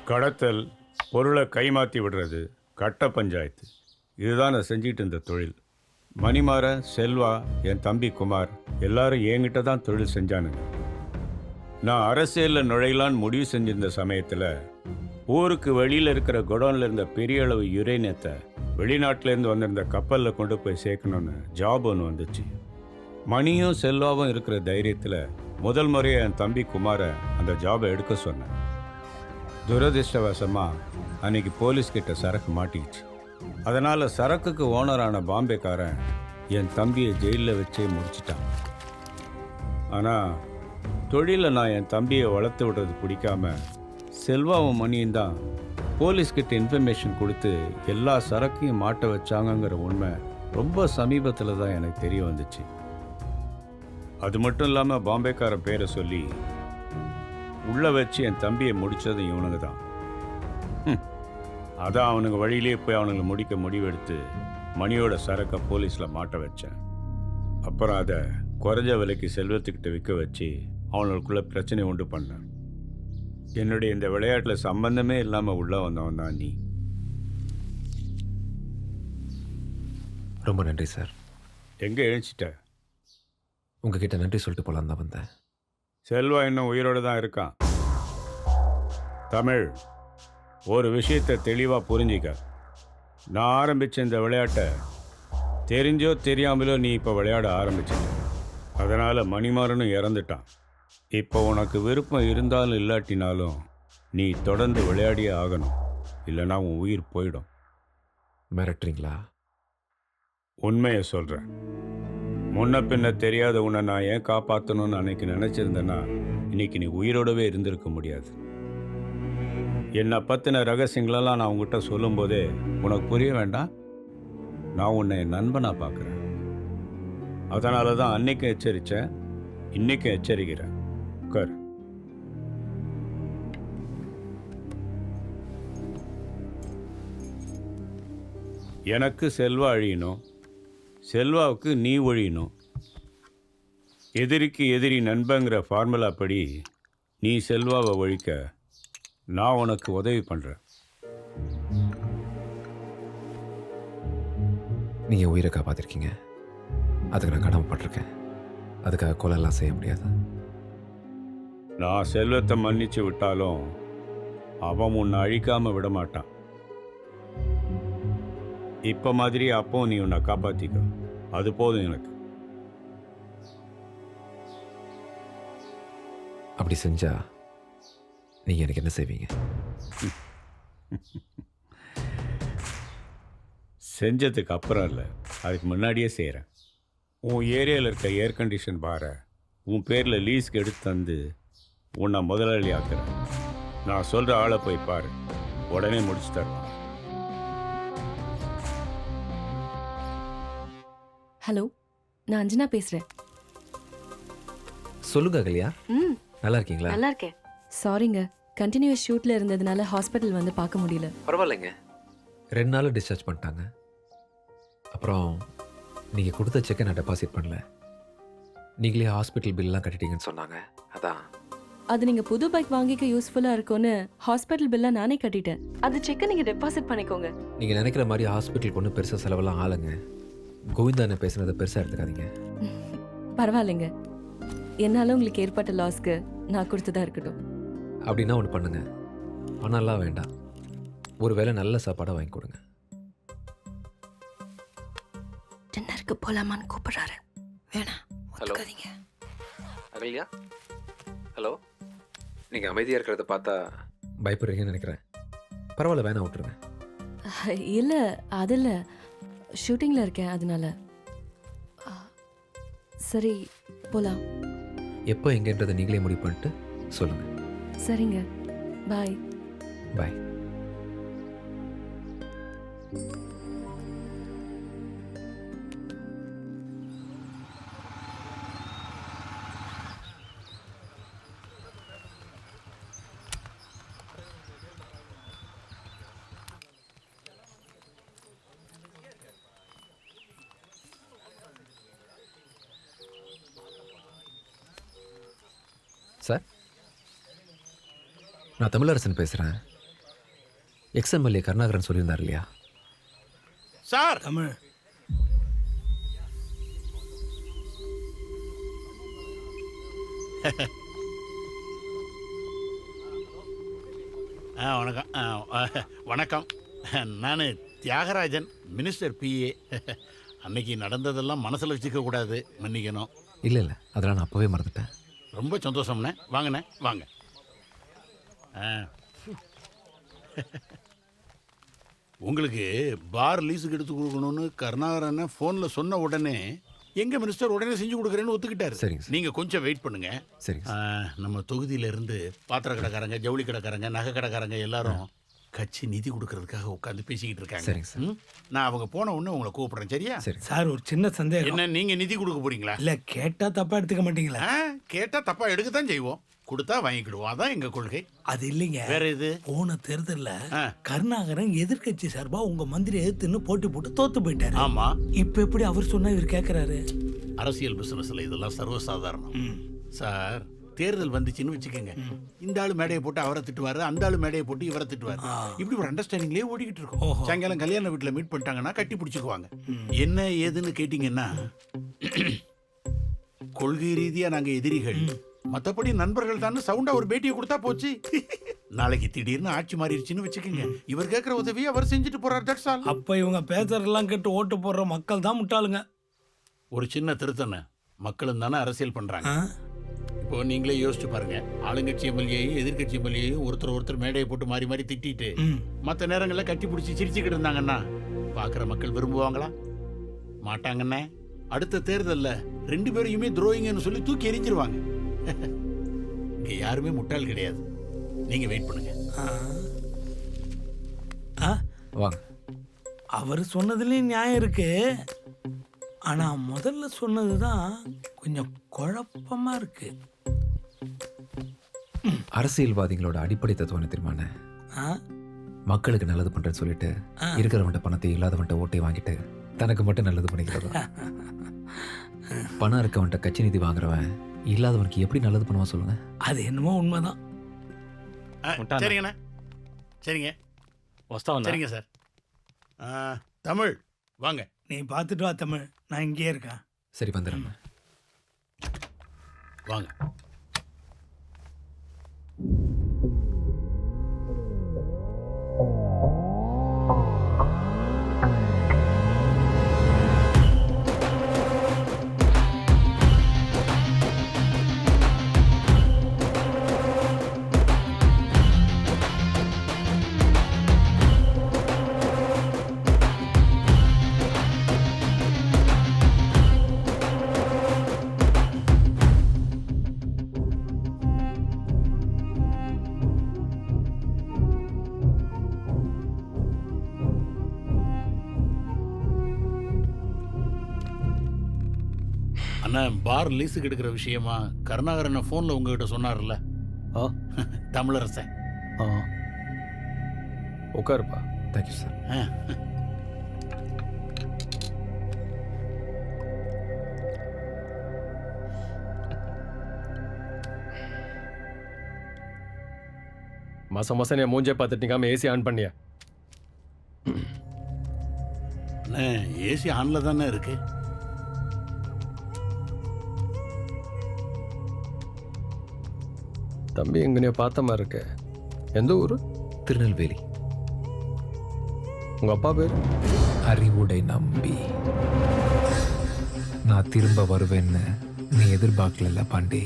கடத்தல், பொருளை கைமாற்றி விடுறது, கட்ட பஞ்சாயத்து, இதுதான் நான் செஞ்சிட்டு இருந்த தொழில். மணிமாறன், செல்வா, என் தம்பி குமார் எல்லாரும் என்கிட்ட தான் தொழில் செஞ்சானுங்க. நான் அரசியலில் நுழையலான்னு முடிவு செஞ்சிருந்த சமயத்தில் ஊருக்கு வெளியில் இருக்கிற குடோனில் இருந்த பெரிய அளவு யுரேனியத்தை வெளிநாட்டிலேருந்து வந்திருந்த கப்பலில் கொண்டு போய் சேர்க்கணுன்னு ஜாப் ஒன்று வந்துச்சு. மணியும் செல்வாவும் இருக்கிற தைரியத்தில் முதல் முறையாக என் தம்பி குமாரை அந்த ஜாபை எடுக்க சொன்னேன். துரதிர்ஷ்டவசமாக அன்னைக்கு போலீஸ்கிட்ட சரக்கு மாட்டிக்கிச்சு. அதனால் சரக்குக்கு ஓனரான பாம்பேக்காரன் என் தம்பியை ஜெயிலில் வச்சே முடிச்சிட்டான். ஆனால் தொழிலில் நான் என் தம்பியை வளர்த்து விடுறது பிடிக்காம செல்வாவும் மணியும் தான் போலீஸ்கிட்ட இன்ஃபர்மேஷன் கொடுத்து எல்லா சரக்கையும் மாட்ட வச்சாங்கங்கிற உண்மை ரொம்ப சமீபத்தில் தான் எனக்கு தெரிய வந்துச்சு. அது மட்டும் இல்லாமல் பாம்பேக்கார பேரை சொல்லி உள்ளே வச்சு என் தம்பியை முடித்தது இவனுங்க தான். அதான் அவனுங்க வழியிலே போய் அவனுங்களை முடிக்க முடிவெடுத்து மணியோட சரக்கை போலீஸில் மாட்ட வச்சேன். அப்புறம் அதை குறைஞ்ச விலைக்கு செல்வத்துக்கிட்ட விற்க வச்சு அவனுக்குள்ள பிரச்சனை உண்டு பண்ணேன். என்னுடைய இந்த விளையாட்டில் சம்பந்தமே இல்லாமல் உள்ளே வந்தவன் தான் நீ. ரொம்ப நன்றி சார். எங்கே எழுச்சிட்ட? உங்ககிட்ட நன்றி சொல்லிட்டு போகலாம் தான் வந்தேன். செல்வா இன்னும் உயிரோடு தான் இருக்கான். தமிழ், ஒரு விஷயத்தை தெளிவாக புரிஞ்சிக்க. நான் ஆரம்பித்த இந்த விளையாட்டை தெரிஞ்சோ தெரியாமலோ நீ இப்போ விளையாட ஆரம்பிச்சிட்ட. அதனால் மணிமாறனும் இறந்துட்டான். இப்போ உனக்கு விருப்பம் இருந்தாலும் இல்லாட்டினாலும் நீ தொடர்ந்து விளையாடியே ஆகணும், இல்லைனா உன் உயிர் போயிடும். மிரட்டுறீங்களா? உண்மையை சொல்கிறேன். முன்ன பின்ன தெரியாத உன்னை நான் ஏன் காப்பாற்றணும்னு அன்னைக்கு நினச்சிருந்தேன்னா இன்னைக்கு நீ உயிரோடவே இருந்திருக்க முடியாது. என்னை பற்றின ரகசியங்களெல்லாம் நான் உங்ககிட்ட சொல்லும்போதே உனக்கு புரிய வேண்டாம். நான் உன்னை என் நண்பனாக பார்க்குறேன். அதனால தான் அன்னைக்கும் எச்சரித்தேன், இன்னைக்கும் எச்சரிக்கிறேன். உட்கார். எனக்கு செல்வா அழியணும், செல்வாவுக்கு நீ ஒழியணும். எதிரிக்கு எதிரி நண்பங்கிற ஃபார்முலா படி நீ செல்வாவை ஒழிக்க நான் உனக்கு உதவி பண்ணுறேன். நீங்கள் உயிரை காப்பாற்றிருக்கீங்க, அதுக்கு நான் கடமைப்பட்டிருக்கேன். அதுக்காக கொலைலாம் செய்ய முடியாது. நான் செல்வத்தை மன்னிச்சு விட்டாலும் அவன் உன்னை அழிக்காமல் விட மாட்டான். இப்போ மாதிரி அப்போ நீ உன்னை காப்பாற்றிக்க, அது போதும் எனக்கு. அப்படி செஞ்சா நீங்கள் எனக்கு என்ன செய்வீங்க? செஞ்சதுக்கு அப்புறம் இல்லை, அதுக்கு முன்னாடியே செய்கிறேன். உன் ஏரியாவில் இருக்க ஏர் கண்டிஷன் பாரை உன் பேரில் லீஸ்க்கு எடுத்து தந்து உன்னை முதலாளி ஆக்குறேன். நான் சொல்கிற ஆளை போய் பாரு, உடனே முடிச்சு தரலாம். ஹலோ, நான் அஞ்சனா பேசுறேன். சொல்லுங்க அகல்யா. நல்லா இருக்கீங்களா? நல்லா இருக்கேன். சாரிங்க, கண்டினியூஸ் ஷூட்ல இருந்ததுனால ஹாஸ்பிட்டல் வந்து பார்க்க முடியல. பரவாயில்லைங்க, 2 நாள் டிஸ்சார்ஜ் பண்ணிட்டாங்க. அப்புறம் நீங்கள் கொடுத்த செக்கை நான் டெபாசிட் பண்ணல. நீங்களே ஹாஸ்பிட்டல் பில்லாம் கட்டிட்டீங்கன்னு சொன்னாங்க. அதான். அது நீங்க புது பைக் வாங்கிக்க யூஸ்ஃபுல்லா இருக்கும்னு ஹாஸ்பிட்டல் பில்ல நானே கட்டிட்டேன். அது செக்கை நீங்க டெபாசிட் பண்ணிக்கோங்க. நீங்கள் நினைக்கிற மாதிரி ஹாஸ்பிட்டலுக்கு ஒன்றும் பெருசாக செலவெல்லாம் ஆளுங்க. கோவிந்தா என்ன பேசுனதை பெருசாக எடுத்துக்காதீங்க. பரவாயில்லைங்க, என்னால உங்களுக்கு ஏற்பட்ட லாஸ்க்கு நான் கொடுத்ததா இருக்கட்டும். அப்படின்னா ஒன்று பண்ணுங்க, பணம்லாம் வேண்டாம், ஒரு வேளை நல்ல சாப்பாடாக வாங்கி கொடுங்க. டின்னருக்கு போலாமான்னு கூப்பிடுறாரு. வேணாம், ஒத்துக்காதீங்க. அகல்யா, ஹலோ. நீங்கள் அமைதியாக இருக்கிறத பார்த்தா பயப்படுறீங்கன்னு நினைக்கிறேன். பரவாயில்ல, வேணாம், விட்டுருங்க. இல்ல, அது இல்ல, ஷூட்டிங்ல இருக்கேன், அதனால. சரி, போலாம். எப்போ எங்கன்றதை நீங்களே முடிவு பண்ணிட்டு சொல்லுங்கள். சரிங்க, பாய். பாய். சார், நான் தமிழரசன் பேசுகிறேன். எக்ஸ்எம்எல்ஏ கருணாகரன் சொல்லியிருந்தார் இல்லையா? சார் தமிழ் வணக்கம். வணக்கம். நான் தியாகராஜன், மினிஸ்டர் பிஏ. அன்னைக்கு நடந்ததெல்லாம் மனசில் வச்சுக்க கூடாது, மன்னிக்கணும். இல்லை இல்லை, அதெல்லாம் நான் அப்போவே மறந்துட்டேன். ரொம்ப சந்தோஷம்ண்ணே. வாங்கண்ணே, வாங்க. உங்களுக்கு பார் லீஸுக்கு எடுத்து கொடுக்கணும்னு கருணாகரன் ஃபோனில் சொன்ன உடனே எங்கள் மினிஸ்டர் உடனே செஞ்சு கொடுக்குறேன்னு ஒத்துக்கிட்டாரு. சரிங்க சார். நீங்கள் கொஞ்சம் வெயிட் பண்ணுங்க. சரிங்க சார். நம்ம தொகுதியிலேருந்து பாத்திர கடைக்காரங்க, ஜவுளி கடைக்காரங்க, நகை கடைக்காரங்க எல்லாரும் கட்சி நிதி கொடுக்கறதுக்காக உட்காந்து பேசிக்கிட்டு இருக்காங்க. சரிங்க சார். நான் அவங்க போன உடனே உங்களை கூப்பிடுறேன், சரியா? சரி சார் ஒரு சின்ன சந்தேகம். என்ன, நீங்க நிதி கொடுக்க போறீங்களா? இல்ல கேட்டா தப்பா எடுத்துக்க மாட்டீங்களா? கேட்டா தப்பா எடுக்கத்தான் செய்வோம், கொடுத்தா வாங்கிக்கிடுவோம், அதான் எங்க கொள்கை. அது இல்லைங்க. வேற இது போன தேர்தல்ல ஆ. கருணாகரன் எதிர்க்கட்சி சார்பா உங்க மந்திரி எதிர்த்துன்னு போட்டி போட்டு தோத்து போயிட்டாரு. ஆமா, இப்ப எப்படி அவர் சொன்னா இவர் கேக்குறாரு? அரசியல் பிசினஸ்ல இதெல்லாம் சர்வசாதாரணம் சார். தேர்தல் வந்துச்சுன்னு வச்சுக்கோங்க, இந்த ஆளு மேடையை போட்டு அவரை திட்டுவாரு, அந்த ஆளு மேடையை போட்டு இவரை திட்டுவாரு. இப்படி ஒரு அண்டர்ஸ்டாண்டிங்லேயே ஓடிக்கிட்டு இருக்கோம். சாயங்காலம் கல்யாண வீட்டில் மீட் பண்ணிட்டாங்கன்னா கட்டி பிடிச்சிக்குவாங்க. என்ன ஏதுன்னு கேட்டீங்கன்னா, கொள்கை ரீதியா நாங்க எதிரிகள், மற்றபடி நண்பர்கள் தான் சவுண்டா ஒரு பேட்டியை கொடுத்தா போச்சு. நாளைக்கு திடீர்னு ஆட்சி மாறிடுச்சுன்னு வச்சுக்கோங்க, இவர் கேட்குற உதவியை அவர் செஞ்சுட்டு போறார். That's all. அப்ப இவங்க பேசுறதெல்லாம் கேட்டு ஓட்டு போடுற மக்கள் தான் முட்டாளுங்க. ஒரு சின்ன திருத்தனை, மக்களும் தானே அரசியல் பண்றாங்க. ஆ? இப்போ நீங்களே யோசிச்சு பாருங்க, ஆளுங்கட்சி எம்எல்ஏயும் எதிர்கட்சி எம்எல்ஏயும் ஒருத்தர் மேடையை போட்டு மாறி மாறி திட்டிட்டு ம். மற்ற நேரங்களில் கட்டி பிடிச்சி சிரிச்சுக்கிட்டு இருந்தாங்கன்னா பார்க்குற மக்கள் விரும்புவாங்களா? மாட்டாங்கண்ணே. அடுத்த தேர்தலில் 2 பேரையுமே துரோகிங்கன்னு சொல்லி தூக்கி எறிஞ்சிருவாங்க. இங்கே யாருமே முட்டாள் கிடையாது. நீங்க வெயிட் பண்ணுங்க. ஆ? வாங்க. அவர் சொன்னதுலயும் நியாயம் இருக்கு. ஆனா முதல்ல சொன்னதுதான் கொஞ்சம் குழப்பமா இருக்கு. அரசியல்வாதிகளோட அடிப்படை தத்துவம் என்ன தெரியுமாண்ணே? ஆ? மக்களுக்கு நல்லது பண்றேன்னு சொல்லிட்டு இருக்கிறவன்ட்ட பணத்தை இல்லாதவன்ட்ட ஓட்டை வாங்கிட்டு தனக்கு மட்டும் நல்லது பண்ணிக்கிறது. பணம் இருக்கவன்ட்ட கட்சி நிதி வாங்குறவன் இல்லாதவனுக்கு எப்படி நல்லது பண்ணுவான் சொல்லுங்க? அது என்னமோ உண்மைதான். சரிங்கண்ணா, சரிங்க, வஸ்தாவண்ணா. சரிங்க சார். தமிழ் வாங்க. நீ பார்த்துட்டு வா தமிழ், நான் இங்கேயே இருக்கேன். சரி வந்துடுறேன். வாங்க. அண்ணா, பார் லீஸுக்கு எடுக்கிற விஷயமா கருணாகரன் ஃபோனில் உங்ககிட்ட சொன்னார்ல? ஆ தமிழரசன். ஆ உட்காருப்பா. Thank you sir. மாசம் மாசம் என் மூஞ்சே பார்த்துட்டு நிக்காம ஏசி ஆன் பண்ணியா? அண்ணே, ஏசி ஆனில் தானே இருக்கு. தம்பி எங்கனையோ பார்த்த மாதிரி இருக்கு. எந்த ஊரு? திருநெல்வேலி. உங்க அப்பா பேர்? அறிவுடை நம்பி. நான் திரும்ப வருவேன்னு நீ எதிர்பார்க்கல பாண்டி.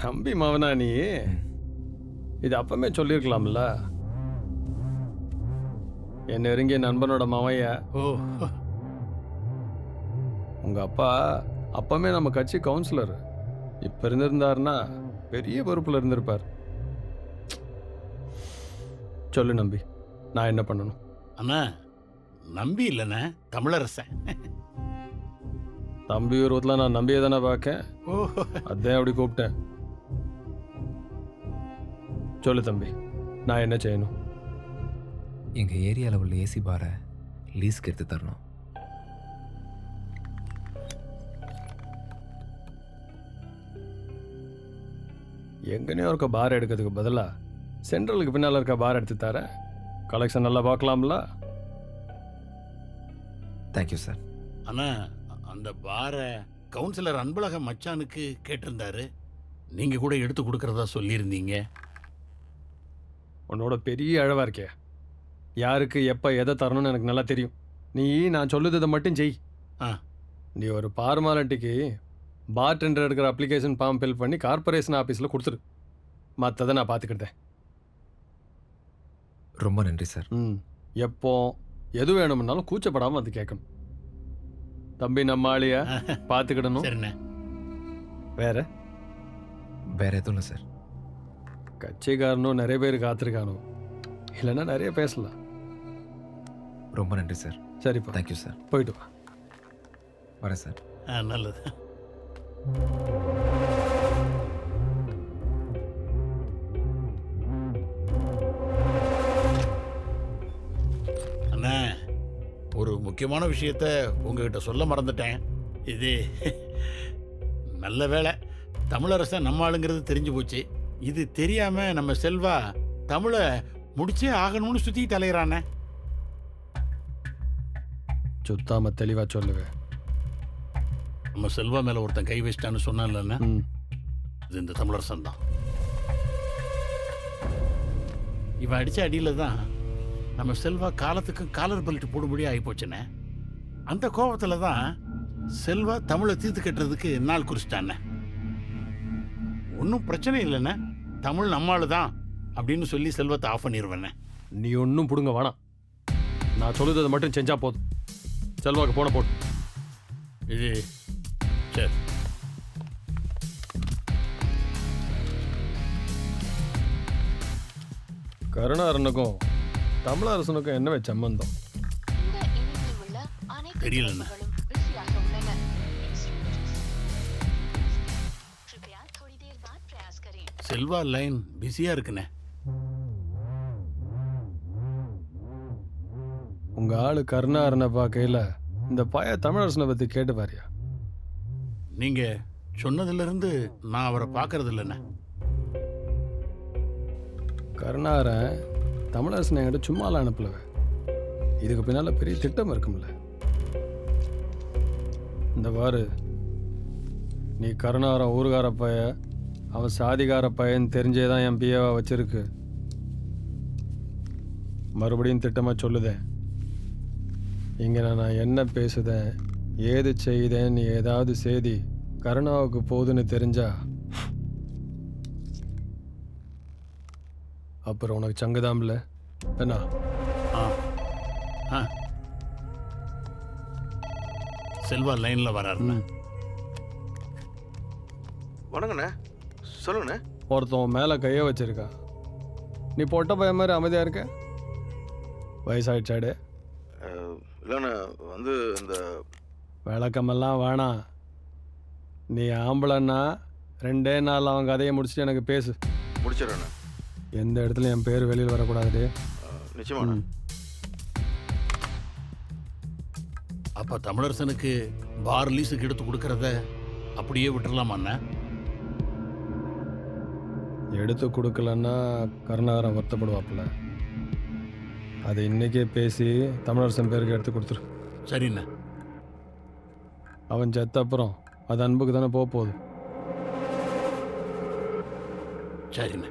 நம்பி மாவனா நீ? இது அப்பமே சொல்லியிருக்கலாம்ல. என் நெருங்கிய நண்பனோட மாவைய. ஓ, உங்க அப்பா அப்பமே நம்ம கட்சி கவுன்சிலர். இப்ப இருந்திருந்தாருன்னா பெரிய பொறுப்புல இருந்திருப்பார். சொல்லு நம்பி, நான் என்ன பண்ணணும்? அண்ணா நம்பி இல்லைண்ணே, தமிழரசன். தம்பி உருவத்தில் நான் நம்பியை தானே பார்க்கேன். ஓ, அதான் அப்படி கூப்பிட்டேன். சொல்லு தம்பி, நான் என்ன செய்யணும்? எங்கள் ஏரியாவில் உள்ள ஏசி பாரை லீஸ்க்கு எடுத்து தரணும். எங்கனையோ இருக்க பார் எடுக்கிறதுக்கு பதிலாக சென்ட்ரலுக்கு பின்னால் இருக்க பார் எடுத்து தரேன். கலெக்ஷன் நல்லா பார்க்கலாம்ல? Thank you sir. ஆனா அந்த பாரை கவுன்சிலர் அன்பழக மச்சானுக்கு கேட்டிருந்தாரு. நீங்க கூட எடுத்து கொடுக்கறதா சொல்லியிருந்தீங்க. உன்னோட பெரிய அழவா இருக்கே. யாருக்கு எப்போ எதை தரணும்னு எனக்கு நல்லா தெரியும். நீ நான் சொல்லுறதை மட்டும் செய். ஆ. நீ ஒரு ஃபார்மாலிட்டிக்கு பார் டெண்டர் எடுக்கிற அப்ளிகேஷன் ஃபார்ம் ஃபில் பண்ணி கார்பரேஷன் ஆஃபீஸில் கொடுத்துரு. மற்றதை நான் பார்த்துக்கிட்டேன். ரொம்ப நன்றி சார். எப்போ எது வேணும்னாலும் கூச்சப்படாமல் வந்து கேட்கணும். தம்பி நம்ம ஆளிய பார்த்துக்கிடணும். சரிண்ணே. வேற வேற எதுவும் இல்லை சார். கட்சிக்காரனும் நிறைய பேர் காத்திருக்கானோ, இல்லைன்னா நிறைய பேசலாம். ரொம்ப நன்றி சார். சரிப்பா, தேங்க்யூ சார். போயிட்டு வா. வரேன் சார். நல்லது. அண்ணா, ஒரு முக்கியமான விஷயத்த உங்ககிட்ட சொல்ல மறந்துட்டேன். இது நல்ல வேளை, தமிழரசன் நம்ம ஆளுங்கிறது தெரிஞ்சு போச்சு. இது தெரியாம நம்ம செல்வா தமிழை முடிச்சே ஆகணும்னு சுத்திட்டு அலையிறானே. சுத்தாம தெளிவா சொல்லுவேன். நம்ம செல்வா மேல ஒருத்தன் கை வச்சிட்டான்னு சொன்னான்லண்ணா, இது இந்த தமிழரசன் தான். இவன் அடிச்ச அடியில தான் நம்ம செல்வா காலத்துக்கும் காலர் பெல்ட் போடும்படி ஆகி போச்சுண்ணே. அந்த கோபத்துல தான் செல்வா தமிழை தீர்த்து கட்டுறதுக்கு நாள் குறிச்சிட்டானே. ஒன்றும் பிரச்சனை இல்லைண்ணே, தமிழ் நம்மாளு தான் அப்படின்னு சொல்லி செல்வத்தை ஆஃப் பண்ணிடுவேண்ணே. நீ ஒன்றும் பிடுங்க வேணாம். நான் சொல்லுறதை மட்டும் செஞ்சா போதும். செல்வாக்கு போன போட்டு இது சரி. கருணாரனுக்கும் தமிழரசனுக்கும் என்ன சம்பந்தம்? தெரியலண்ணே. செல்வா லைன் பிஸியா இருக்குண்ணே. உங்க ஆளு கருணாரனை பார்க்கையில இந்த பய தமிழரசனை பத்தி கேட்டு பாரியா? நீங்க சொன்னதுல இருந்து நான் அவரை பார்க்கறது இல்லைண்ணே. கருணாரன் தமிழரசனை என்கிட்ட சும்மாலாம் அனுப்பல. இதுக்கு பின்னால பெரிய திட்டம் இருக்கும்ல. இந்த பாரு, நீ கருணாரன் ஊருகார பைய, அவன் சாதிகார பையன் தெரிஞ்சேதான் என் பிஏவா வச்சிருக்கு. மறுபடியும் திட்டமா சொல்லுதேன். இங்கே நான் என்ன பேசுதேன், ஏது செய்தேன், நீ ஏதாவது செய்தி கருணாவுக்கு போகுதுன்னு தெரிஞ்சா அப்புறம் உனக்கு சங்குதாம்ல என்ன? செல்வா லைன்ல வராருண்ணே. வணங்கண்ணே, சொல்லுங்கண்ணே. ஒருத்தன் மேலே கையை வச்சிருக்கான். நீ பொட்ட பையன் மாதிரி அமைதியாக இருக்க. வயசாயிடுச்சாடு? இல்லைண்ணே, வந்து இந்த விளக்கமெல்லாம் வேணாம். நீ ஆம்பளைன்னா 2 நாள் அவன் கதையை முடிச்சுட்டு எனக்கு பேசு. முடிச்சிடறேண்ணே. எந்த இடத்துல என் பேர் வெளியில் வரக்கூடாது. நிச்சயமாண்ணே. அப்ப தமிழரசனுக்கு பார் லீஸுக்கு எடுத்து கொடுக்கறத அப்படியே விட்டுறலாமாண்ணே? எடுத்து கொடுக்கலன்னா கருணாகரன் வருத்தப்படுவாப்புல. அதை இன்னைக்கே பேசி தமிழரசன் பேருக்கு எடுத்து கொடுத்துரு. சரிண்ணே. அவன் செத்த அப்புறம் அது அன்புக்கு தானே போக போகுது. சரிண்ணே.